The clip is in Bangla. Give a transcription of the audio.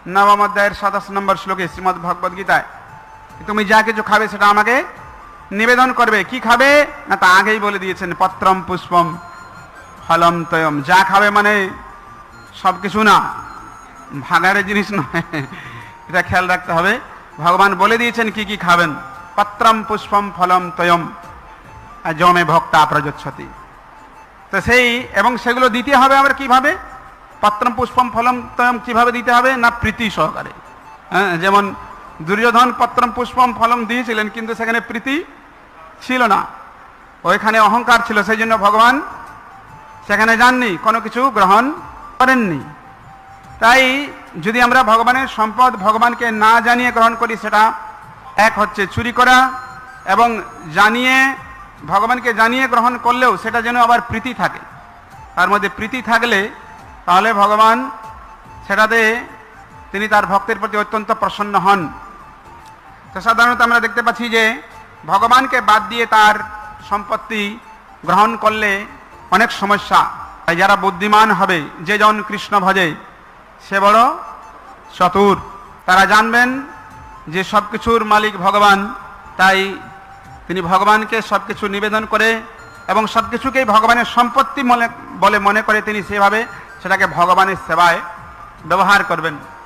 নবম অধ্যায়ের 27 নম্বর শ্লোকে শ্রীমদ্ ভগবদ গীতায়, তুমি যা কিছু খাবে সেটা আমাকে নিবেদন করবে। কি খাবে না তা আগেই বলে দিয়েছেন, পত্রম পুষ্পম ফলম তয়ম। যা খাবে মানে সব কিছু না, ভাগাড়ের জিনিস নয়, এটা খেয়াল রাখতে হবে। ভগবান বলে দিয়েছেন কি কি খাবেন। পত্রম পুষ্পম ফলম তয়ম যমে ভক্তা প্রযচ্ছতি। তো সেই এবং সেগুলো দিতে হবে আবার কিভাবে? পত্রম পুষ্পম ফলম তয়ম কিভাবে দিতে হবে না প্রীতি সহকারে। যেমন দুর্যোধন পত্রম পুষ্পম ফলম দিয়েছিলেন, কিন্তু সেখানে প্রীতি ছিল না, ওইখানে অহংকার ছিল, সেই জন্য ভগবান সেখানে যাননি, কোনো কিছু গ্রহণ করেননি। তাই যদি আমরা ভগবানের সম্পদ ভগবানকে না জানিয়ে গ্রহণ করি, সেটা এক হচ্ছে চুরি করা, এবং জানিয়ে ভগবানকে জানিয়ে গ্রহণ করলেও সেটা যেন আবার প্রীতি থাকে, তার মধ্যে প্রীতি থাকলে তাহলে ভগবান সেটাতে তিনি তার ভক্তের প্রতি অত্যন্ত প্রসন্ন হন। তো সাধারণত আমরা দেখতে পাচ্ছি যে ভগবানকে বাদ দিয়ে তার সম্পত্তি গ্রহণ করলে অনেক সমস্যা। তাই যারা বুদ্ধিমান হবে, যে জন কৃষ্ণ ভজে সে বড় চতুর, তারা জানবেন যে সব কিছুর মালিক ভগবান, তাই তিনি ভগবানকে সব কিছু নিবেদন করে এবং সব কিছুকেই ভগবানের সম্পত্তি বলে মনে করে তিনি সেভাবে সেটাকে ভগবানের সেবায় ব্যবহার করবেন।